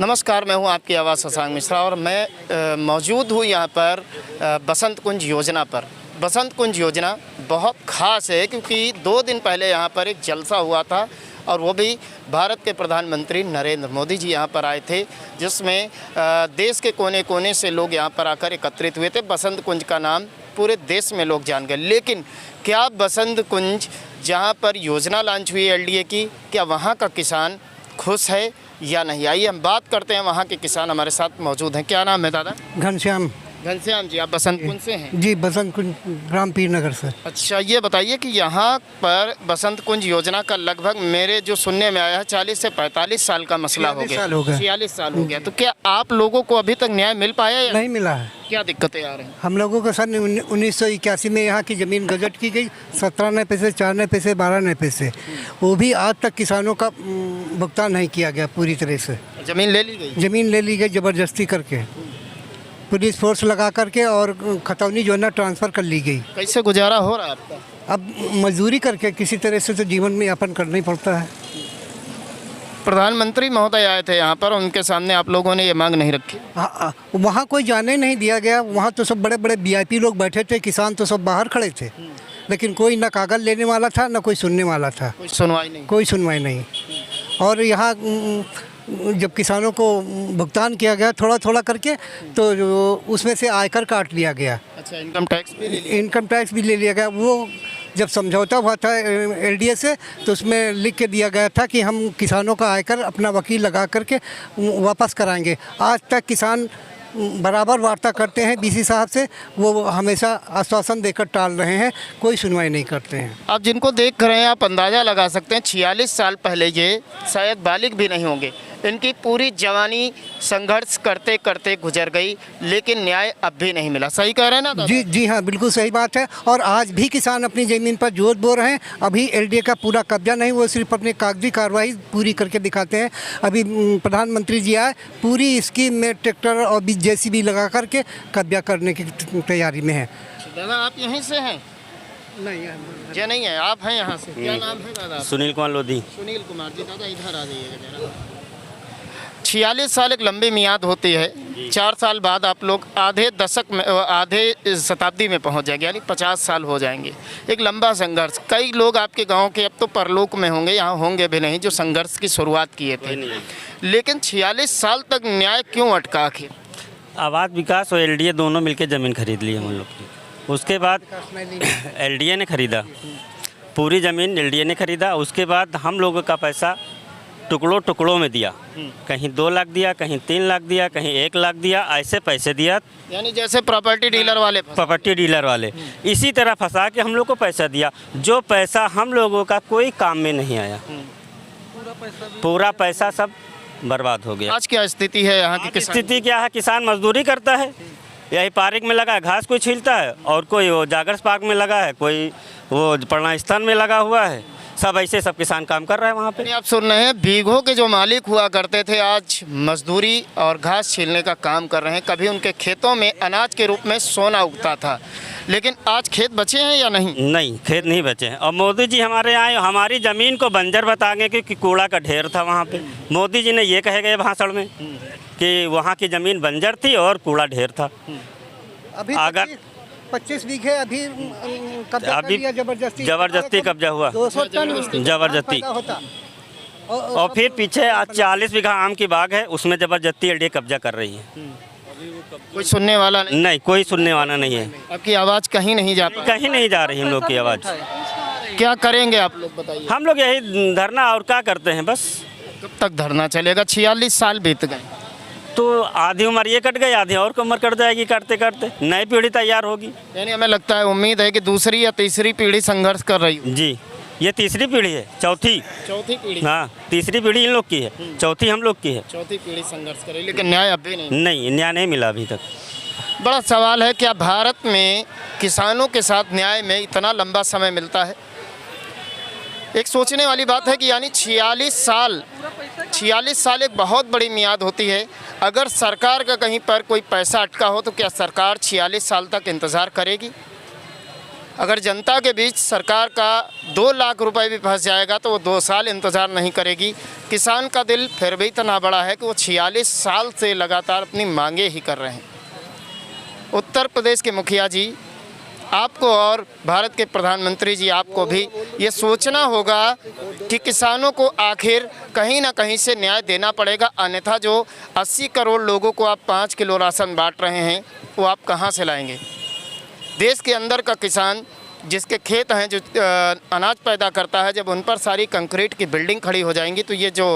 नमस्कार, मैं हूं आपकी आवाज़ शशांक मिश्रा और मैं मौजूद हूं यहां पर बसंत कुंज योजना पर। बसंत कुंज योजना बहुत ख़ास है क्योंकि 2 दिन पहले यहां पर एक जलसा हुआ था और वो भी भारत के प्रधानमंत्री नरेंद्र मोदी जी यहां पर आए थे, जिसमें देश के कोने कोने से लोग यहां पर आकर एकत्रित हुए थे। बसंत कुंज का नाम पूरे देश में लोग जान गए। लेकिन क्या बसंत कुंज जहां पर योजना लॉन्च हुई एलडीए की, क्या वहाँ का किसान खुश है या नहीं? आइए हम बात करते हैं। वहाँ के किसान हमारे साथ मौजूद हैं। क्या नाम है दादा? घनश्याम। घनश्याम जी, आप बसंत कुंज से हैं? जी, बसंत कुंज ग्राम पीर नगर से। अच्छा, ये बताइए कि यहाँ पर बसंत कुंज योजना का लगभग मेरे जो सुनने में आया है 40 से 45 साल का मसला हो 46 गया। साल हो गए। 46 साल हो गया। तो क्या आप लोगों को अभी तक न्याय मिल पाया या नहीं मिला है। क्या दिक्कतें आ रही हैं? हम लोगों को सन 1981 में यहाँ की ज़मीन गजट की गई, 17 आने पैसे, 4 आने पैसे, 12 आने पैसे। वो भी आज तक किसानों का भुगतान नहीं किया गया पूरी तरह से। ज़मीन ले ली गई? ज़मीन ले ली गई ज़बरदस्ती करके, पुलिस फोर्स लगा करके, और खतौनी जो है ना ट्रांसफ़र कर ली गई। कैसे गुजारा हो रहा है आपका? अब मजदूरी करके किसी तरह से तो जीवन में यापन करना ही पड़ता है। प्रधानमंत्री महोदय आए थे यहाँ पर, उनके सामने आप लोगों ने ये मांग नहीं रखी? हाँ, वहाँ कोई जाने नहीं दिया गया। वहाँ तो सब बड़े बड़े वीआईपी लोग बैठे थे, किसान तो सब बाहर खड़े थे, लेकिन कोई ना कागज़ लेने वाला था ना कोई सुनने वाला था। कोई सुनवाई नहीं? कोई सुनवाई नहीं। और यहाँ जब किसानों को भुगतान किया गया थोड़ा थोड़ा करके, तो उसमें से आयकर काट लिया गया। अच्छा, इनकम टैक्स भी ले लिया? इनकम टैक्स भी ले लिया गया। वो जब समझौता हुआ था एलडीए से, तो उसमें लिख के दिया गया था कि हम किसानों का आयकर अपना वकील लगा करके वापस कराएंगे। आज तक किसान बराबर वार्ता करते हैं डीसी साहब से, वो हमेशा आश्वासन देकर टाल रहे हैं, कोई सुनवाई नहीं करते हैं। आप जिनको देख रहे हैं आप अंदाज़ा लगा सकते हैं 46 साल पहले ये शायद बालिग भी नहीं होंगे। इनकी पूरी जवानी संघर्ष करते करते गुजर गई, लेकिन न्याय अब भी नहीं मिला। सही कह रहे हैं ना दादा? जी जी हाँ, बिल्कुल सही बात है। और आज भी किसान अपनी ज़मीन पर जोत बो रहे हैं। अभी एलडीए का पूरा कब्जा नहीं, वो सिर्फ अपनी कागजी कार्रवाई पूरी करके दिखाते हैं। अभी प्रधानमंत्री जी आए, पूरी स्कीम में ट्रैक्टर और जेसीबी लगा करके कब्जा करने की तैयारी में है। दादा आप यहीं से हैं? नहीं जी नहीं है, आप हैं यहाँ से। क्या नाम है दादा? सुनील कुमार लोधी। सुनील कुमार जी। दादा इधर आ जाइएगा जरा। 46 साल एक लंबी मियाद होती है। 4 साल बाद आप लोग आधे दशक में, आधे शताब्दी में पहुंच जाएंगे, यानी 50 साल हो जाएंगे। एक लंबा संघर्ष। कई लोग आपके गांव के अब तो परलोक में होंगे, यहाँ होंगे भी नहीं, जो संघर्ष की शुरुआत किए थे। लेकिन 46 साल तक न्याय क्यों अटका? आखिर आबाद विकास और एलडीए दोनों मिलकर ज़मीन खरीद ली हम लोग की। उसके बाद एलडीए ने खरीदा, पूरी ज़मीन एलडीए ने खरीदा। उसके बाद हम लोगों का पैसा टुकड़ों टुकड़ों में दिया। कहीं 2 लाख दिया, कहीं 3 लाख दिया, कहीं 1 लाख दिया, ऐसे पैसे दिया। यानी जैसे प्रॉपर्टी डीलर वाले इसी तरह फंसा के हम लोग को पैसा दिया, जो पैसा हम लोगों का कोई काम में नहीं आया। पूरा पैसा सब बर्बाद हो गया। आज क्या स्थिति है यहाँ की? स्थिति क्या है? किसान मजदूरी करता है, यही पार्क में लगा है, घास कोई छीलता है, और कोई वो जागर्स पार्क में लगा है, कोई वो पढ़ना स्थान में लगा हुआ है। सब ऐसे सब किसान काम कर रहा है वहाँ पे। आप सुन रहे हैं, बीघों के जो मालिक हुआ करते थे आज मजदूरी और घास छीलने का काम कर रहे हैं। कभी उनके खेतों में अनाज के रूप में सोना उगता था, लेकिन आज खेत बचे हैं या नहीं? नहीं, खेत नहीं बचे हैं। और मोदी जी हमारे आए, हमारी ज़मीन को बंजर बता गए कि कूड़ा का ढेर था वहाँ पे। मोदी जी ने ये कहे गए भाषण में कि वहाँ की ज़मीन बंजर थी और कूड़ा ढेर था। अभी अगर 25 बीघे अभी कब्जा कर लिया, जबरदस्ती कब्जा हुआ, 200 टन जबरदस्ती। होता। और फिर पीछे 40 बीघा आम की बाग है, उसमें जबरदस्ती एलडीए कब्जा कर रही है। कोई सुनने वाला नहीं? नहीं, कोई सुनने वाला नहीं है। आपकी आवाज़ कहीं नहीं जा पाई? कहीं नहीं जा रही हम लोग की आवाज़। क्या करेंगे आप लोग, बताइए? हम लोग यही धरना और क्या करते हैं बस। कब तक धरना चलेगा? 46 साल बीत गए। तो आधी उम्र ये कट गई, आधी और उम्र कट जाएगी काटते काटते, नई पीढ़ी तैयार होगी। यानी हमें लगता है, उम्मीद है कि दूसरी या तीसरी पीढ़ी संघर्ष कर रही है। जी, ये तीसरी पीढ़ी है, चौथी पीढ़ी। हाँ, तीसरी पीढ़ी इन लोग की है, चौथी हम लोग की है। चौथी पीढ़ी संघर्ष कर रही है, लेकिन न्याय अभी नहीं। नहीं, न्याय नहीं मिला अभी तक। बड़ा सवाल है, क्या भारत में किसानों के साथ न्याय में इतना लंबा समय मिलता है? एक सोचने वाली बात है कि यानी 46 साल एक बहुत बड़ी मियाद होती है। अगर सरकार का कहीं पर कोई पैसा अटका हो तो क्या सरकार 46 साल तक इंतज़ार करेगी? अगर जनता के बीच सरकार का 2 लाख रुपए भी फंस जाएगा तो वो 2 साल इंतज़ार नहीं करेगी। किसान का दिल फिर भी इतना बड़ा है कि वो 46 साल से लगातार अपनी मांगे ही कर रहे हैं। उत्तर प्रदेश के मुखिया जी, आपको और भारत के प्रधानमंत्री जी, आपको भी ये सोचना होगा कि किसानों को आखिर कहीं ना कहीं से न्याय देना पड़ेगा, अन्यथा जो 80 करोड़ लोगों को आप 5 किलो राशन बांट रहे हैं वो आप कहाँ से लाएंगे। देश के अंदर का किसान जिसके खेत हैं, जो अनाज पैदा करता है, जब उन पर सारी कंक्रीट की बिल्डिंग खड़ी हो जाएंगी तो ये जो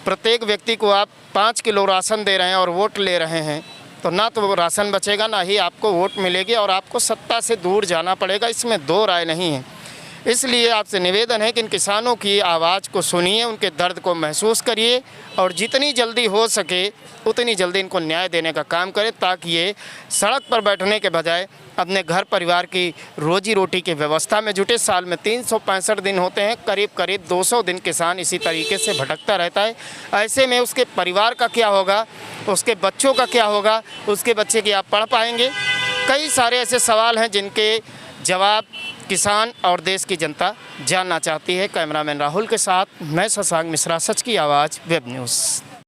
प्रत्येक व्यक्ति को आप 5 किलो राशन दे रहे हैं और वोट ले रहे हैं, तो ना तो वो राशन बचेगा, ना ही आपको वोट मिलेगी और आपको सत्ता से दूर जाना पड़ेगा। इसमें दो राय नहीं है। इसलिए आपसे निवेदन है कि इन किसानों की आवाज़ को सुनिए, उनके दर्द को महसूस करिए और जितनी जल्दी हो सके उतनी जल्दी इनको न्याय देने का काम करें, ताकि ये सड़क पर बैठने के बजाय अपने घर परिवार की रोजी रोटी की व्यवस्था में जुटे। साल में 365 दिन होते हैं, करीब करीब 200 दिन किसान इसी तरीके से भटकता रहता है। ऐसे में उसके परिवार का क्या होगा, उसके बच्चों का क्या होगा, उसके बच्चे की आप पढ़ पाएंगे। कई सारे ऐसे सवाल हैं जिनके जवाब किसान और देश की जनता जानना चाहती है। कैमरामैन राहुल के साथ मैं शशांक मिश्रा, सच की आवाज़, वेब न्यूज़।